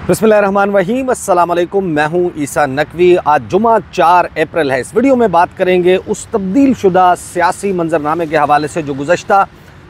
बिस्मिल्लाहिर्रहमानिर्रहीम, अस्सलाम वालेकुम। मैं हूं ईसा नकवी। आज जुमा 4 अप्रैल है। इस वीडियो में बात करेंगे उस तब्दील शुदा सियासी मंजरनामे के हवाले से जो गुज़श्ता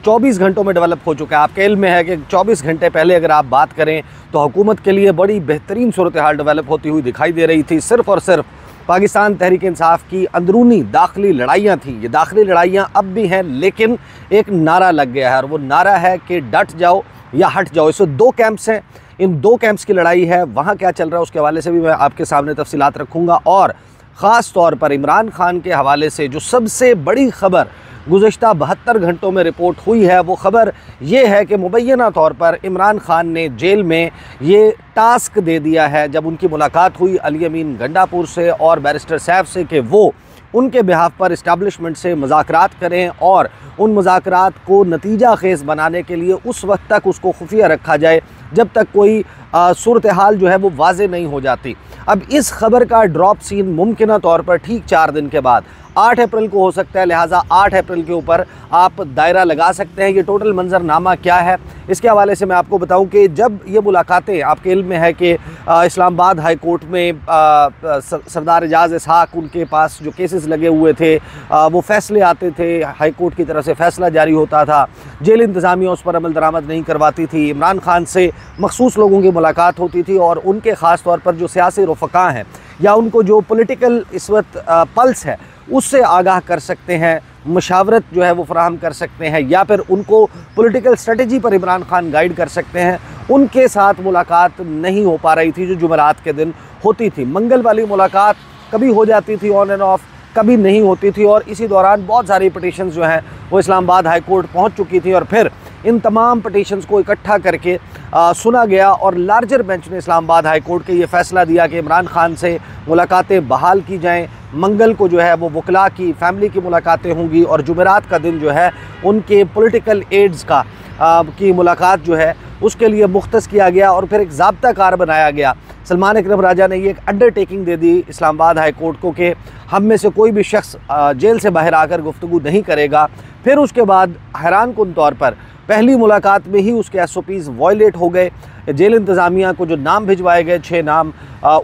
24 घंटों में डेवलप हो चुका है। आपके इल्म में है कि 24 घंटे पहले अगर आप बात करें तो हुकूमत के लिए बड़ी बेहतरीन सूरत हाल डेवलप होती हुई दिखाई दे रही थी। सिर्फ़ और सिर्फ पाकिस्तान तहरीक इंसाफ की अंदरूनी दाखिली लड़ाइयाँ थी। ये दाखिली लड़ाइयाँ अब भी हैं, लेकिन एक नारा लग गया है और वो नारा है कि डट जाओ या हट जाओ। इसमें 2 कैंप्स हैं, इन 2 कैंप्स की लड़ाई है। वहाँ क्या चल रहा है उसके हवाले से भी मैं आपके सामने तफसीलात रखूँगा। और ख़ास तौर पर इमरान खान के हवाले से जो सबसे बड़ी ख़बर गुज़श्ता 72 घंटों में रिपोर्ट हुई है, वो ख़बर ये है कि मुबैना तौर पर इमरान खान ने जेल में ये टास्क दे दिया है, जब उनकी मुलाकात हुई अली अमीन गंडापुर से और बैरिस्टर सैफ से, कि वो उनके बिहाफ पर इस्टेब्लिशमेंट से मुज़ाकरात करें और उन मुज़ाकरात को नतीजा खेज़ बनाने के लिए उस वक्त तक उसको खुफिया रखा जाए जब तक कोई सूरत हाल जो है वो वाज़े नहीं हो जाती। अब इस खबर का ड्रॉप सीन मुमकिन तौर पर ठीक 4 दिन के बाद 8 अप्रैल को हो सकता है, लिहाजा 8 अप्रैल के ऊपर आप दायरा लगा सकते हैं। ये टोटल मंजरनामा क्या है इसके हवाले से मैं आपको बताऊं कि जब ये मुलाकातें, आपके इल्म में है कि इस्लामाबाद हाई कोर्ट में सरदार एजाज़ इसहाक, उनके पास जो केसेस लगे हुए थे वो फ़ैसले आते थे, हाई कोर्ट की तरफ से फ़ैसला जारी होता था, जेल इंतज़ामिया उस पर अमल दरामद नहीं करवाती थी, इमरान खान से मखसूस लोगों की मुलाकात होती थी और उनके ख़ास तौर पर जो सियासी रफ़क़ा हैं या उनको जो पॉलिटिकल इस वक्त पल्स है उससे आगाह कर सकते हैं, मशावरत जो है वो फराहम कर सकते हैं, या फिर उनको पॉलिटिकल स्ट्रेटजी पर इमरान खान गाइड कर सकते हैं। उनके साथ मुलाकात नहीं हो पा रही थी जो जुमेरात के दिन होती थी। मंगल वाली मुलाकात कभी हो जाती थी ऑन एंड ऑफ, कभी नहीं होती थी, और इसी दौरान बहुत सारी पटिशन्स जो हैं वो इस्लामाबाद हाई कोर्ट पहुँच चुकी थी और फिर इन तमाम पटिशन्स को इकट्ठा करके सुना गया और लार्जर बेंच ने इस्लामाबाद हाई कोर्ट के ये फ़ैसला दिया कि इमरान खान से मुलाकातें बहाल की जाएं। मंगल को जो है वो वकला की फैमिली की मुलाकातें होंगी और जुमेरात का दिन जो है उनके पॉलिटिकल एड्स की मुलाकात जो है उसके लिए मुख्तस किया गया और फिर एक ज़ाब्ता कार बनाया गया। सलमान अकरम राजा ने ये एक अंडरटेकिंग दे दी इस्लामाबाद हाई कोर्ट को कि हम में से कोई भी शख्स जेल से बाहर आकर गुफ्तगू नहीं करेगा। फिर उसके बाद हैरान कुन तौर पर पहली मुलाकात में ही उसके SOPs वायलेट हो गए। जेल इंतज़ामिया को जो नाम भिजवाए गए 6 नाम,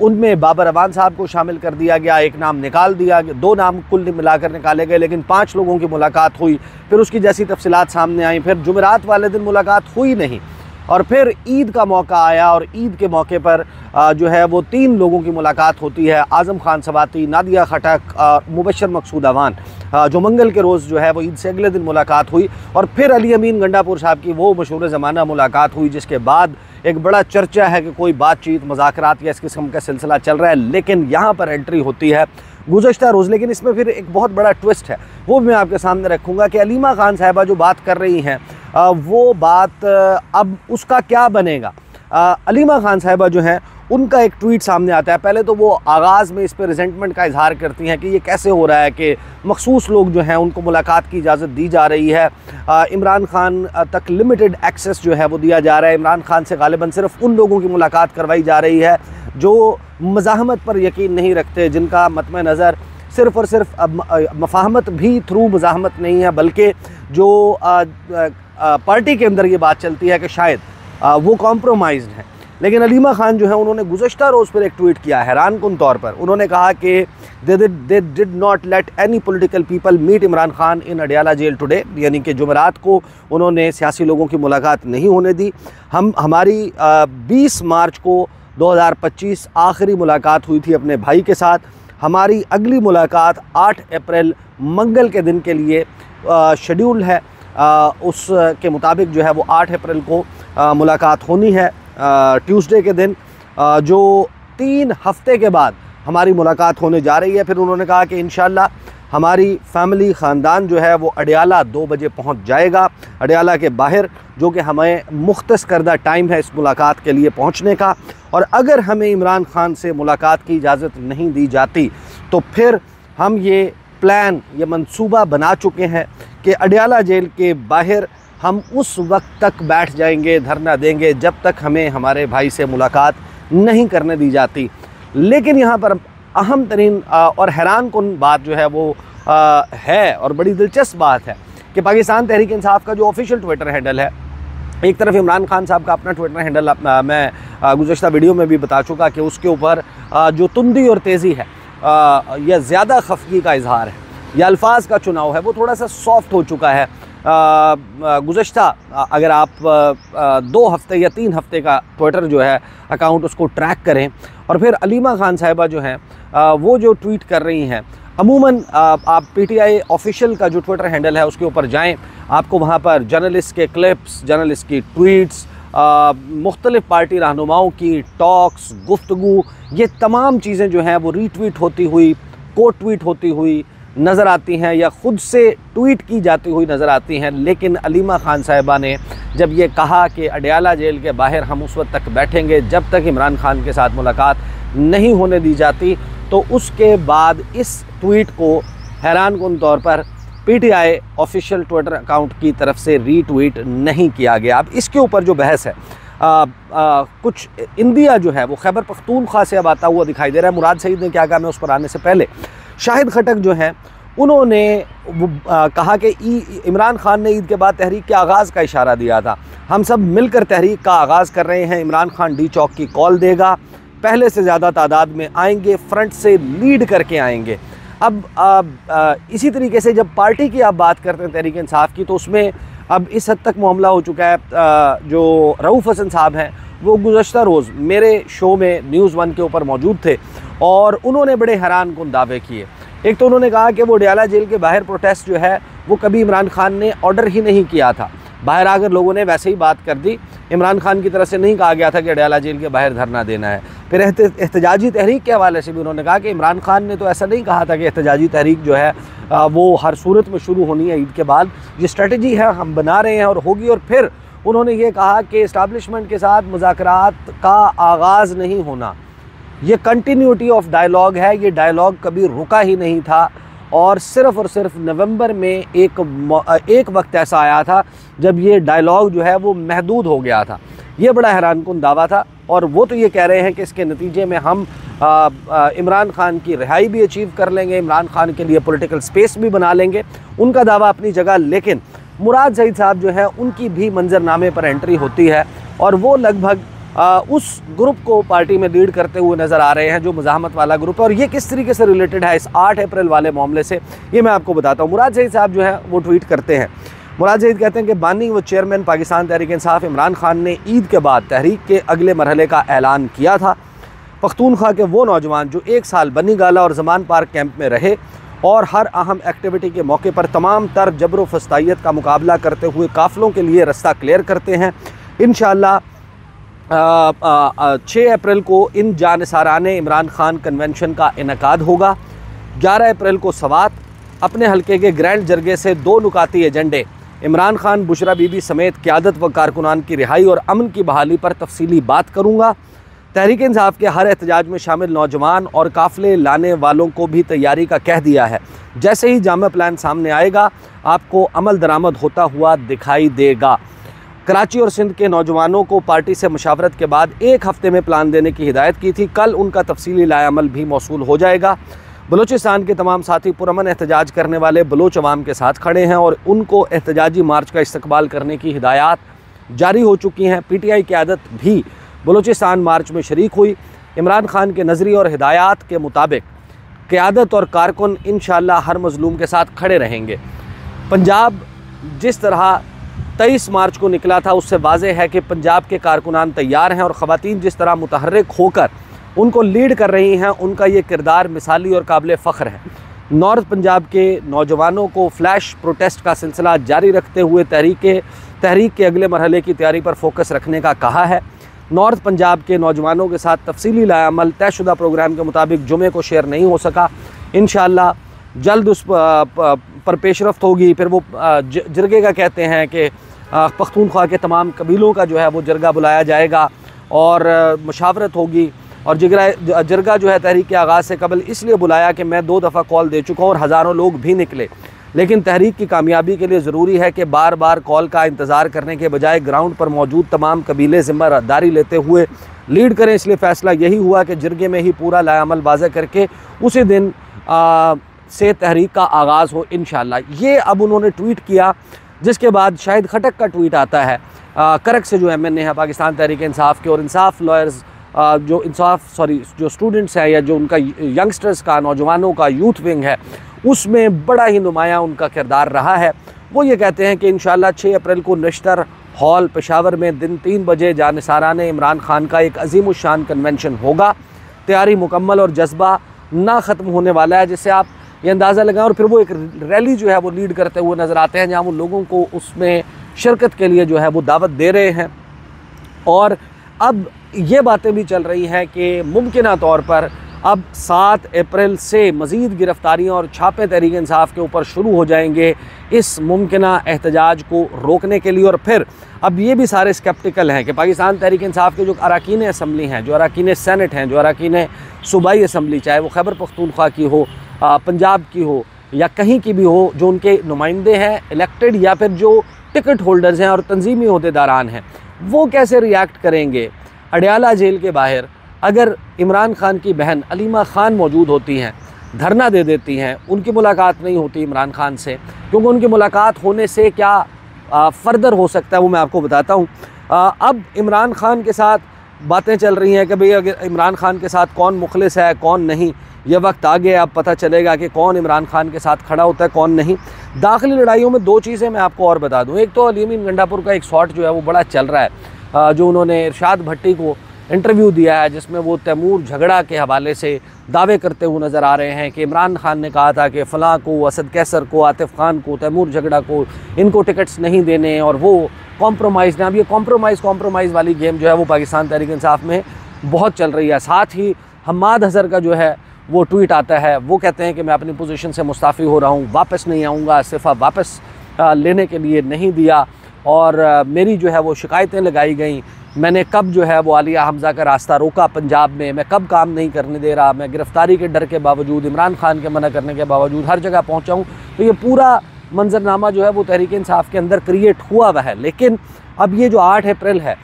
उनमें बाबर अवान साहब को शामिल कर दिया गया, 1 नाम निकाल दिया, 2 नाम कुल मिलाकर निकाले गए, लेकिन 5 लोगों की मुलाकात हुई। फिर उसकी जैसी तफसीलात सामने आई, फिर जुमेरात वाले दिन मुलाकात हुई नहीं और फिर ईद का मौका आया और ईद के मौके पर जो है वो 3 लोगों की मुलाकात होती है, आज़म खान सवाती, नादिया खटक और मुबशर मकसूद अवान, जो मंगल के रोज़ जो है वो ईद से अगले दिन मुलाकात हुई। और फिर अली अमीन गंडापुर साहब की वो मशहूर ज़माना मुलाकात हुई, जिसके बाद एक बड़ा चर्चा है कि कोई बातचीत, मुज़ाकरात या इस किस्म का सिलसिला चल रहा है। लेकिन यहाँ पर एंट्री होती है गुज़श्ता रोज़, लेकिन इसमें फिर एक बहुत बड़ा ट्विस्ट है, वो मैं आपके सामने रखूँगा कि अलीमा खान साहिबा जो बात कर रही हैं वो बात अब उसका क्या बनेगा। अलीमा खान साहिबा जो हैं उनका एक ट्वीट सामने आता है। पहले तो वो आगाज़ में इस पर रिजेंटमेंट का इजहार करती हैं कि ये कैसे हो रहा है कि मखसूस लोग जो हैं उनको मुलाकात की इजाज़त दी जा रही है, इमरान खान तक लिमिटेड एक्सेस जो है वो दिया जा रहा है, इमरान खान से गालिबन सिर्फ उन लोगों की मुलाकात करवाई जा रही है जो मज़ाहमत पर यकीन नहीं रखते, जिनका मतम नज़र सिर्फ़ और सिर्फ मफाहमत भी थ्रू मज़ाहमत नहीं है, बल्कि जो पार्टी के अंदर ये बात चलती है कि शायद वो कॉम्प्रोमाइज़्ड है। लेकिन अलीमा खान जो है उन्होंने गुज़श्ता रोज़ पर एक ट्वीट किया हैरान कुन तौर पर। उन्होंने कहा कि they did not let any political people meet Imran Khan in Adiala jail today, यानी कि जुमेरात को उन्होंने सियासी लोगों की मुलाकात नहीं होने दी। हमारी 20 मार्च को 2025 आखिरी मुलाकात हुई थी अपने भाई के साथ। हमारी अगली मुलाकात 8 अप्रैल मंगल के दिन के लिए शेड्यूल है, उसके मुताबिक जो है वो 8 अप्रैल को मुलाकात होनी है ट्यूसडे के दिन, जो 3 हफ्ते के बाद हमारी मुलाकात होने जा रही है। फिर उन्होंने कहा कि इंशाल्लाह हमारी फैमिली ख़ानदान जो है वो अडियाला 2 बजे पहुंच जाएगा, अडियाला के बाहर, जो कि हमें मुख्तस करदा टाइम है इस मुलाकात के लिए पहुंचने का। और अगर हमें इमरान खान से मुलाकात की इजाज़त नहीं दी जाती तो फिर हम ये प्लान, ये मंसूबा बना चुके हैं कि अडियाला जेल के बाहर हम उस वक्त तक बैठ जाएंगे, धरना देंगे जब तक हमें हमारे भाई से मुलाकात नहीं करने दी जाती। लेकिन यहाँ पर अहम तरीन और हैरान कुन बात जो है वो है और बड़ी दिलचस्प बात है कि पाकिस्तान तहरीक इंसाफ का जो ऑफिशियल ट्विटर हैंडल है एक तरफ इमरान खान साहब का अपना ट्विटर हैंडल मैं गुज़श्ता वीडियो में भी बता चुका कि उसके ऊपर जो तुंदी और तेज़ी है या ज़्यादा खफगी का इजहार है या अल्फाज का चुनाव है वो थोड़ा सा सॉफ्ट हो चुका है। गुज़श्ता अगर आप 2 हफ़्ते या 3 हफ़्ते का ट्विटर जो है अकाउंट उसको ट्रैक करें और फिर अलीमा खान साहिबा जो हैं वो जो ट्वीट कर रही हैं, अमूमन आप PTI ऑफिशियल का जो ट्विटर हैंडल है उसके ऊपर जाएं, आपको वहाँ पर जर्नलिस्ट के क्लिप्स, जर्नलिस्ट की ट्वीट्स, मुख्तलिफ़ पार्टी रहनुमाओं की टॉक्स, गुफ्तगू, ये तमाम चीज़ें जो हैं वो रीट्वीट होती हुई, कोट ट्वीट होती हुई नज़र आती हैं या ख़ुद से ट्वीट की जाती हुई नज़र आती हैं। लेकिन अलीमा खान साहिबा ने जब ये कहा कि अडयाला जेल के बाहर हम उस वक्त तक बैठेंगे जब तक इमरान खान के साथ मुलाकात नहीं होने दी जाती, तो उसके बाद इस ट्वीट को हैरानकुन तौर पर PTI ऑफिशियल ट्विटर अकाउंट की तरफ से रीट्वीट नहीं किया गया। अब इसके ऊपर जो बहस है कुछ इंदिया जो है वो खैबर पख्तूनख्वा से अब आता हुआ दिखाई दे रहा है। मुराद सईद ने क्या कहा, मैं उस पर आने से पहले शाहिद खटक जो हैं उन्होंने कहा कि इमरान खान ने ईद के बाद तहरीक के आगाज़ का इशारा दिया था, हम सब मिलकर तहरीक का आगाज़ कर रहे हैं, इमरान खान डी चौक की कॉल देगा, पहले से ज़्यादा तादाद में आएंगे, फ्रंट से लीड करके आएंगे। अब इसी तरीके से जब पार्टी की आप बात करते हैं तहरीक इंसाफ की, तो उसमें अब इस हद तक मामला हो चुका है। जो रऊफ़ हसन साहब हैं वो गुज़श्ता रोज़ मेरे शो में न्यूज़ 1 के ऊपर मौजूद थे और उन्होंने बड़े हैरानकुन दावे किए। एक तो उन्होंने कहा कि वो अडयाला जेल के बाहर प्रोटेस्ट जो है वो कभी इमरान खान ने ऑर्डर ही नहीं किया था, बाहर आकर लोगों ने वैसे ही बात कर दी, इमरान खान की तरफ से नहीं कहा गया था कि अडयाला जेल के बाहर धरना देना है। फिर एहतजाजी तहरीक के हवाले से भी उन्होंने कहा कि इमरान खान ने तो ऐसा नहीं कहा था कि एहतजाजी तहरीक जो है वो हर सूरत में शुरू होनी है ईद के बाद, ये स्ट्रेटजी है हम बना रहे हैं और होगी। और फिर उन्होंने ये कहा कि इस्टेब्लिशमेंट के साथ मुज़ाकरात का आगाज़ नहीं होना, ये कंटिन्यूटी ऑफ डायलॉग है, ये डायलॉग कभी रुका ही नहीं था और सिर्फ़ नवंबर में एक वक्त ऐसा आया था जब ये डायलॉग जो है वो महदूद हो गया था। ये बड़ा हैरानकुन दावा था और वो तो ये कह रहे हैं कि इसके नतीजे में हम इमरान खान की रिहाई भी अचीव कर लेंगे, इमरान खान के लिए पॉलिटिकल स्पेस भी बना लेंगे। उनका दावा अपनी जगह, लेकिन मुराद सईद साहब जो है उनकी भी मंजरनामे पर एंट्री होती है और वो लगभग उस ग्रुप को पार्टी में लीड करते हुए नज़र आ रहे हैं जो मुज़ाहमत वाला ग्रुप है। और ये किस तरीके से रिलेटेड है इस 8 अप्रैल वाले मामले से, ये मैं आपको बताता हूँ। मुराद सईद साहब जो है वो ट्वीट करते हैं, मुराद सईद कहते हैं कि बानी व चेयरमैन पाकिस्तान तहरीक इंसाफ इमरान खान ने ईद के बाद तहरीक के अगले मरहले का ऐलान किया था। पख्तूनख्वा के वो नौजवान जो 1 साल बनी गाला और ज़मान पार्क कैंप में रहे और हर अहम एक्टिविटी के मौके पर तमाम तर जबर व फस्तायत का मुकाबला करते हुए काफ़िलों के लिए रास्ता क्लियर करते हैं। इंशाअल्लाह 6 अप्रैल को इन जानिसाराने इमरान खान कन्वेंशन का इनकाद होगा। 11 अप्रैल को सवात अपने हल्के के ग्रैंड जरगे से 2 नुकाती एजेंडे इमरान खान, बुशरा बीबी समेत क़यादत व कारकुनान की रिहाई और अमन की बहाली पर तफसीली बात करूँगा। तहरीक इंसाफ के हर एहतजाज में शामिल नौजवान और काफ़िले लाने वालों को भी तैयारी का कह दिया है। जैसे ही जामा प्लान सामने आएगा आपको अमल दरामद होता हुआ दिखाई देगा। कराची और सिंध के नौजवानों को पार्टी से मशावरत के बाद 1 हफ़्ते में प्लान देने की हिदायत की थी, कल उनका तफसीली लाएअमल भी मौसूल हो जाएगा। बलूचिस्तान के तमाम साथी पुरअमन एहतजाज करने वाले बलोच अवाम के साथ खड़े हैं और उनको एहतजाजी मार्च का इस्तकबाल करने की हिदायत जारी हो चुकी हैं। PTI क़यादत भी बलूचिस्तान मार्च में शरीक हुई। इमरान खान के नज़रिए और हिदायत के मुताबिक क़यादत और कारकुन इंशाअल्लाह हर मज़लूम के साथ खड़े रहेंगे। पंजाब जिस तरह 23 मार्च को निकला था उससे वाज़ेह है कि पंजाब के कारकुनान तैयार हैं और ख़वातीन जिस तरह मुतहर्रिक होकर उनको लीड कर रही हैं, उनका ये किरदार मिसाली और काबिल फ़ख्र है। नॉर्थ पंजाब के नौजवानों को फ्लैश प्रोटेस्ट का सिलसिला जारी रखते हुए तहरीक के अगले मरहले की तैयारी पर फोकस रखने का कहा है। नॉर्थ पंजाब के नौजवानों के साथ तफसीली लाएअमल तयशुदा प्रोग्राम के मुताबिक जुमे को शेयर नहीं हो सका, इंशाअल्लाह जल्द उस पर पेशरफ्त होगी। फिर वो जरगे का कहते हैं कि पख्तूनख्वा के तमाम कबीलों का जो है वो जरगा बुलाया जाएगा और मशावरत होगी। और जरगा जो है तहरीक के आगाज़ से कबल इसलिए बुलाया कि मैं 2 दफ़ा कॉल दे चुका हूँ और हज़ारों लोग भी निकले, लेकिन तहरीक की कामयाबी के लिए ज़रूरी है कि बार बार कॉल का इंतज़ार करने के बजाय ग्राउंड पर मौजूद तमाम कबीले ज़िम्मेदारी लेते हुए लीड करें। इसलिए फ़ैसला यही हुआ कि जरगे में ही पूरा लाएअमल वाज़ेह करके उसी दिन से तहरीक का आगाज़ हो इंशाअल्लाह। ये अब उन्होंने ट्वीट किया जिसके बाद शाहिद खटक का ट्वीट आता है, करक से जो MNA है पाकिस्तान तहरीक इंसाफ के, और इंसाफ लॉयर्स जो स्टूडेंट्स हैं या जो उनका यंगस्टर्स का, नौजवानों का यूथ विंग है, उसमें बड़ा ही नुमायाँ उनका किरदार रहा है। वो ये कहते हैं कि इंशाअल्लाह 6 अप्रैल को नश्तर हॉल पेशावर में दिन 3 बजे जानिसारान इमरान खान का एक अजीमुशान कन्वेंशन होगा। तैयारी मुकम्मल और जज्बा ना ख़त्म होने वाला है, जिससे आप ये अंदाज़ा लगाएं। और फिर वो एक रैली जो है वो लीड करते हुए नज़र आते हैं, जहाँ वो लोगों को उसमें शिरकत के लिए जो है वो दावत दे रहे हैं। और अब ये बातें भी चल रही हैं कि मुमकिना तौर पर अब 7 अप्रैल से मज़ीद गिरफ़्तारियाँ और छापे तहरीक इंसाफ के ऊपर शुरू हो जाएंगे इस मुमकिना एहतजाज को रोकने के लिए। और फिर अब ये भी सारे स्केप्टिकल हैं कि पाकिस्तान तहरीक इंसाफ के जो अरकान असम्बली हैं, जो अरकान सेनेट हैं, जो अरकान सूबाई असम्बली, चाहे वो खैबर पख्तूनख्वा की हो, पंजाब की हो या कहीं की भी हो, जो उनके नुमाइंदे हैं इलेक्टेड या फिर जो टिकट होल्डर्स हैं और तंजीमी अहदेदारान हैं, वो कैसे रिएक्ट करेंगे। अडयाला जेल के बाहर अगर इमरान खान की बहन अलीमा खान मौजूद होती हैं, धरना दे देती हैं, उनकी मुलाकात नहीं होती इमरान खान से, क्योंकि उनकी मुलाकात होने से क्या फ़र्दर हो सकता है वो मैं आपको बताता हूँ। अब इमरान खान के साथ बातें चल रही हैं कि भाई अगर इमरान खान के साथ कौन मुखलिस है कौन नहीं, यह वक्त आ गया, अब पता चलेगा कि कौन इमरान खान के साथ खड़ा होता है कौन नहीं। दाखिली लड़ाइयों में 2 चीज़ें मैं आपको और बता दूँ। एक तो अली अमीन गंडापुर का एक शॉट जो है वो बड़ा चल रहा है, जो उन्होंने इरशाद भट्टी को इंटरव्यू दिया है, जिसमें वो तैमूर झगड़ा के हवाले से दावे करते हुए नज़र आ रहे हैं कि इमरान खान ने कहा था कि फ़लाँ को, असद कैसर को, आतिफ़ खान को, तैमूर झगड़ा को, इनको टिकट्स नहीं देने और वो कॉम्प्रोमाइज़ ना। अब ये कॉम्प्रोमाइज़ वाली गेम जो है वो पाकिस्तान तहरीक इंसाफ में बहुत चल रही है। साथ ही हम्माद हज़र का जो है वो ट्वीट आता है, वो कहते हैं कि मैं अपनी पोजीशन से मुस्ताफ़ी हो रहा हूँ, वापस नहीं आऊँगा, इस्तीफ़ा वापस लेने के लिए नहीं दिया और मेरी जो है वो शिकायतें लगाई गई। मैंने कब जो है वो आलिया हमज़ा का रास्ता रोका पंजाब में, मैं कब काम नहीं करने दे रहा, मैं गिरफ़्तारी के डर के बावजूद, इमरान खान के मना करने के बावजूद हर जगह पहुँचा हूँ। तो ये पूरा मंजरनामा जो है वो तहरीक इंसाफ के अंदर क्रिएट हुआ हुआ है। लेकिन अब ये जो 8 अप्रैल है,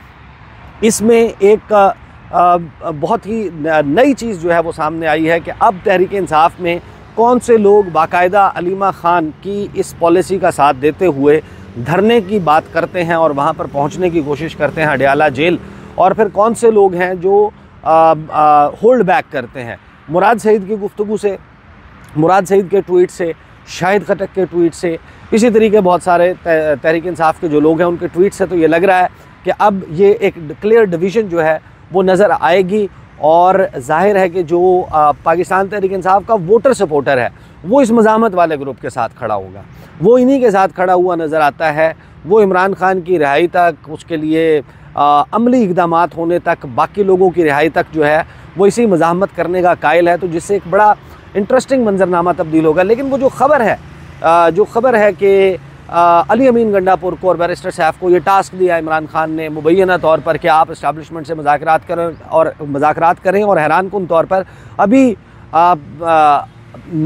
इसमें एक बहुत ही नई चीज़ जो है वो सामने आई है कि अब तहरीक इंसाफ में कौन से लोग बाकायदा अलीमा खान की इस पॉलिसी का साथ देते हुए धरने की बात करते हैं और वहाँ पर पहुँचने की कोशिश करते हैं अडयाला जेल, और फिर कौन से लोग हैं जो होल्ड बैक करते हैं। मुराद सईद की गुफ्तगू से, मुराद सईद के ट्वीट से, शाहिद खटक के ट्वीट से, इसी तरीके बहुत सारे तहरीक इंसाफ के जो लोग हैं उनके ट्वीट से तो ये लग रहा है कि अब ये एक क्लियर डिवीज़न जो है वो नज़र आएगी। और जाहिर है कि जो पाकिस्तान तहरीक इंसाफ का वोटर सपोर्टर है वो इस मज़ामत वाले ग्रुप के साथ खड़ा होगा, वो इन्हीं के साथ खड़ा हुआ नज़र आता है। वो इमरान खान की रिहाई तक, उसके लिए अमली इक़दामात होने तक, बाकी लोगों की रिहाई तक जो है वो इसी मज़ामत करने का कायल है। तो जिससे एक बड़ा इंटरेस्टिंग मंजरनामा तब्दील होगा। लेकिन वो जो ख़बर है कि अली अमीन गंडापुर को और बैरिस्टर सैफ को ये टास्क दिया इमरान खान ने मुबैना तौर पर कि आप इस्टेब्लिशमेंट से मुज़ाकरात करें और हैरानकुन तौर पर अभी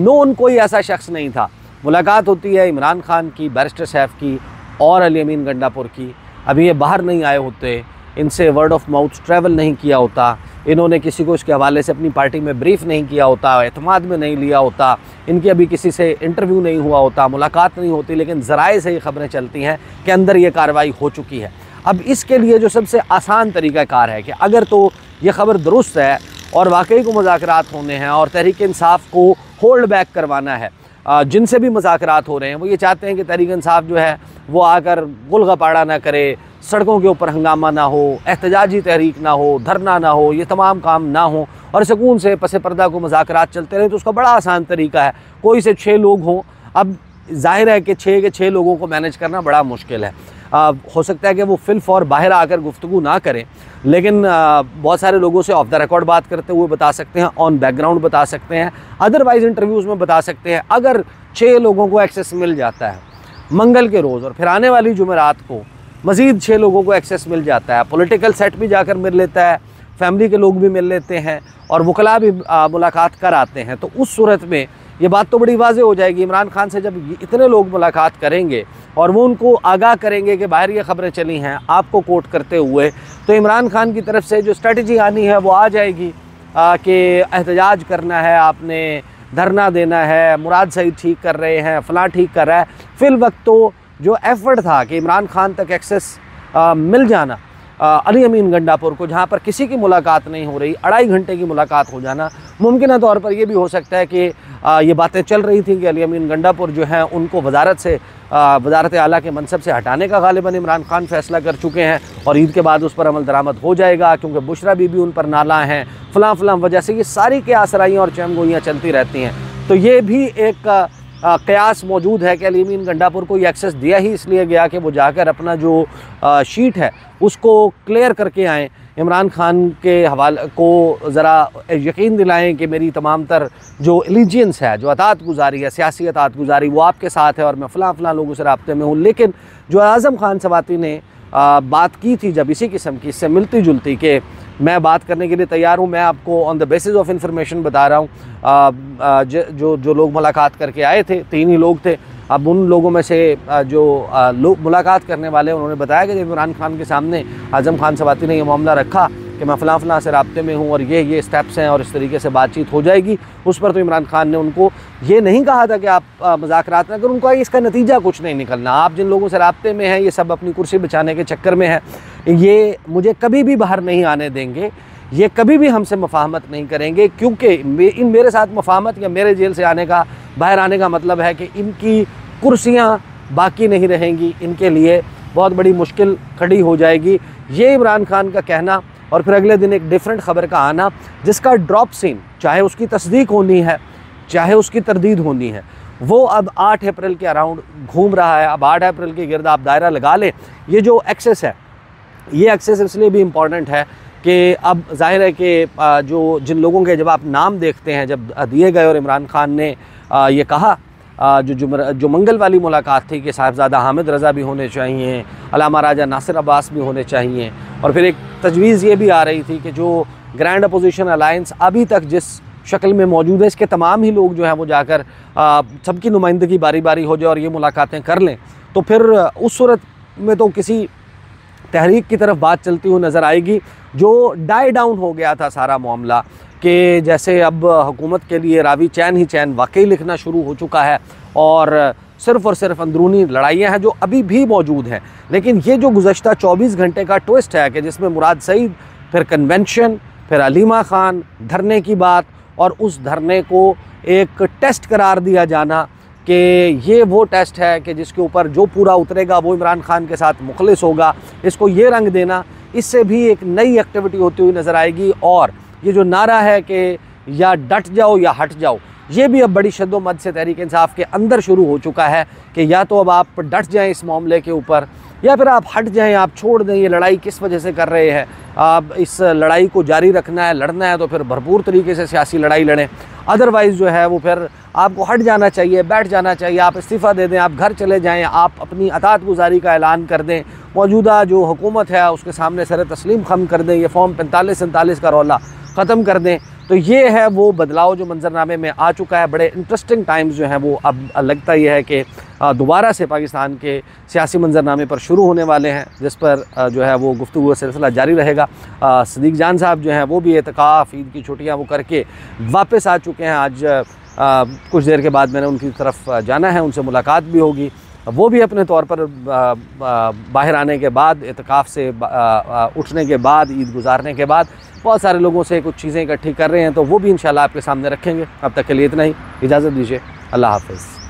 नोन कोई ऐसा शख्स नहीं था। मुलाकात होती है इमरान खान की, बैरिस्टर सैफ की और अली अमीन गंडापुर की। अभी ये बाहर नहीं आए होते, इनसे वर्ड ऑफ माउथ ट्रैवल नहीं किया होता, इन्होंने किसी को इसके हवाले से अपनी पार्टी में ब्रीफ़ नहीं किया होता, एतमाद में नहीं लिया होता, इनकी अभी किसी से इंटरव्यू नहीं हुआ होता, मुलाकात नहीं होती, लेकिन ज़राए से ये ख़बरें चलती हैं कि अंदर ये कार्रवाई हो चुकी है। अब इसके लिए जो सबसे आसान तरीक़ाकार है कि अगर तो ये ख़बर दुरुस्त है और वाकई को मुज़ाकरात होने हैं और तहरीक इंसाफ को होल्ड बैक करवाना है, जिनसे भी मुज़ाकरात हो रहे हैं वो ये चाहते हैं कि तहरीक इंसाफ जो है वो आकर गुलगपाड़ा ना करे, सड़कों के ऊपर हंगामा ना हो, एहतजाजी तहरीक ना हो, धरना ना हो, ये तमाम काम ना हो और सुकून से पसे पर्दा को मुज़ाकरात चलते रहे। तो उसका बड़ा आसान तरीका है, कोई से 6 लोग हों। अब जाहिर है कि 6 के 6 लोगों को मैनेज करना बड़ा मुश्किल है। हो सकता है कि वो फिल फॉर बाहर आकर गुफ्तगू ना करें, लेकिन बहुत सारे लोगों से ऑफ द रिकॉर्ड बात करते हुए बता सकते हैं, ऑन बैकग्राउंड बता सकते हैं, अदरवाइज़ इंटरव्यूज़ में बता सकते हैं। अगर 6 लोगों को एक्सेस मिल जाता है मंगल के रोज़ और फिर आने वाली जुमेरात को मज़ीद 6 लोगों को एक्सेस मिल जाता है, पॉलिटिकल सेट भी जाकर मिल लेता है, फैमिली के लोग भी मिल लेते हैं और वकला भी मुलाकात कर आते हैं, तो उस सूरत में ये बात तो बड़ी वाज़ेह हो जाएगी। इमरान खान से जब इतने लोग मुलाकात करेंगे और वो उनको आगाह करेंगे कि बाहर ये ख़बरें चली हैं आपको कोट करते हुए, तो इमरान खान की तरफ से जो स्ट्रेटजी आनी है वो आ जाएगी कि एहतजाज करना है, आपने धरना देना है, मुराद सईद ठीक कर रहे हैं, फ़लाँ ठीक कर रहा है। फ़िल वक्त तो जो एफर्ट था कि इमरान खान तक एक्सेस मिल जाना अली अमीन गंडापुर को, जहाँ पर किसी की मुलाकात नहीं हो रही, 2.5 घंटे की मुलाकात हो जाना, मुमकिन तौर पर यह भी हो सकता है कि ये बातें चल रही थी कि अली अमीन गंडापुर जो हैं उनको वजारत आला के मनसब से हटाने का गालिबन इमरान खान फैसला कर चुके हैं और ईद के बाद उस पर अमल दरामद हो जाएगा, क्योंकि बुशरा बीबी उन पर नाला हैं, फ़लाँ वजह से ये सारी के आसराइयाँ और चमगोइयाँ चलती रहती हैं। तो ये भी एक क़यास मौजूद है कि अली अमीन गंडापुर को ये एक्सेस दिया ही इसलिए गया कि वो जाकर अपना जो शीट है उसको क्लियर करके आएँ, इमरान खान के हवाले को ज़रा यकीन दिलाएं कि मेरी तमाम तर जो एलिजियंस है, जो अतात गुजारी है, सियासी अतात गुजारी, वो आपके साथ है और मैं फ़लाँ लोगों से राब्ते में हूँ। लेकिन जो आज़म खान सवाती ने बात की थी जब इसी किस्म की, इससे मिलती जुलती, कि मैं बात करने के लिए तैयार हूँ, मैं आपको on the basis of information बता रहा हूँ। जो लोग मुलाकात करके आए थे 3 ही लोग थे। अब उन लोगों में से जो लोग मुलाकात करने वाले उन्होंने बताया कि जब इमरान खान के सामने आज़म खान सवाती ने यह मामला रखा कि मैं फ़लाँ से राब्ते में हूँ और ये स्टेप्स हैं और इस तरीके से बातचीत हो जाएगी, उस पर तो इमरान खान ने उनको ये नहीं कहा था कि आप मुज़ाकरात न करें, उनको इसका नतीजा कुछ नहीं निकलना, आप जिन लोगों से राब्ते में हैं ये सब अपनी कुर्सी बचाने के चक्कर में है, ये मुझे कभी भी बाहर नहीं आने देंगे, ये कभी भी हमसे मफाहमत नहीं करेंगे, क्योंकि मेरे साथ मफाहमत या मेरे जेल से बाहर आने का मतलब है कि इनकी कुर्सियाँ बाकी नहीं रहेंगी, इनके लिए बहुत बड़ी मुश्किल खड़ी हो जाएगी। ये इमरान खान का कहना और फिर अगले दिन एक डिफरेंट ख़बर का आना, जिसका ड्रॉप सीन, चाहे उसकी तस्दीक होनी है चाहे उसकी तरदीद होनी है, वो अब 8 अप्रैल के अराउंड घूम रहा है। अब 8 अप्रैल के गिर्द आप दायरा लगा लें। ये जो एक्सेस है, ये एक्सेस इसलिए भी इम्पॉर्टेंट है कि अब जाहिर है कि जिन लोगों के जब आप नाम देखते हैं, जब दिए गए और इमरान खान ने ये कहा, जो मंगल वाली मुलाकात थी कि साहिबजादा हामिद रज़ा भी होने चाहिए, अलामा राजा नासिर अब्बास भी होने चाहिए, और फिर एक तजवीज़ ये भी आ रही थी कि जो ग्रैंड अपोजिशन अलायंस अभी तक जिस शक्ल में मौजूद है, इसके तमाम ही लोग जो हैं वो जाकर सबकी नुमाइंदगी बारी बारी हो जाए और ये मुलाकातें कर लें, तो फिर उस सूरत में तो किसी तहरीक की तरफ बात चलती हुई नज़र आएगी। जो डाई डाउन हो गया था सारा मामला, कि जैसे अब हुकूमत के लिए रावी चैन ही चैन वाकई लिखना शुरू हो चुका है और सिर्फ़ अंदरूनी लड़ाइयाँ हैं जो अभी भी मौजूद हैं। लेकिन ये जो गुज़श्ता 24 घंटे का ट्विस्ट है कि जिसमें मुराद सईद, फिर कन्वेंशन, फिर अलीमा खान, धरने की बात, और उस धरने को एक टेस्ट करार दिया जाना कि ये वो टेस्ट है कि जिसके ऊपर जो पूरा उतरेगा वो इमरान खान के साथ मुखलिस होगा, इसको ये रंग देना, इससे भी एक नई एक्टिविटी होती हुई नज़र आएगी। और ये जो नारा है कि या डट जाओ या हट जाओ, ये भी अब बड़ी शद्दोमद से तहरीक इंसाफ के अंदर शुरू हो चुका है कि या तो अब आप डट जाएं इस मामले के ऊपर, या फिर आप हट जाएं, आप छोड़ दें ये लड़ाई किस वजह से कर रहे हैं, आप इस लड़ाई को जारी रखना है, लड़ना है तो फिर भरपूर तरीके से सियासी लड़ाई लड़ें, अदरवाइज़ जो है वो फिर आपको हट जाना चाहिए, बैठ जाना चाहिए, आप इस्तीफ़ा दे दें, आप घर चले जाएं, आप अपनी अतात गुजारी का ऐलान कर दें, मौजूदा जो हुकूमत है उसके सामने सर तस्लीम खम कर दें, ये फॉर्म 45-47 का रौला ख़त्म कर दें। तो ये है वो बदलाव जो मंजरनामे में आ चुका है। बड़े इंटरेस्टिंग टाइम्स जो हैं वो अब लगता ही है कि दोबारा से पाकिस्तान के सियासी मंजरनामे पर शुरू होने वाले हैं, जिस पर जो है वो गुफ्तगू का सिलसिला जारी रहेगा। सदीक जान साहब जो हैं वो भी एतकाफ़, ईद की छुट्टियाँ वो करके वापस आ चुके हैं। आज कुछ देर के बाद मैंने उनकी तरफ जाना है, उनसे मुलाकात भी होगी। वो भी अपने तौर पर बाहर आने के बाद, एतकाफ़ से उठने के बाद, ईद गुजारने के बाद बहुत सारे लोगों से कुछ चीज़ें इकट्ठी कर रहे हैं, तो वो भी इंशाल्लाह आपके सामने रखेंगे। अब तक के लिए इतना ही, इजाज़त दीजिए, अल्लाह हाफ़िज़।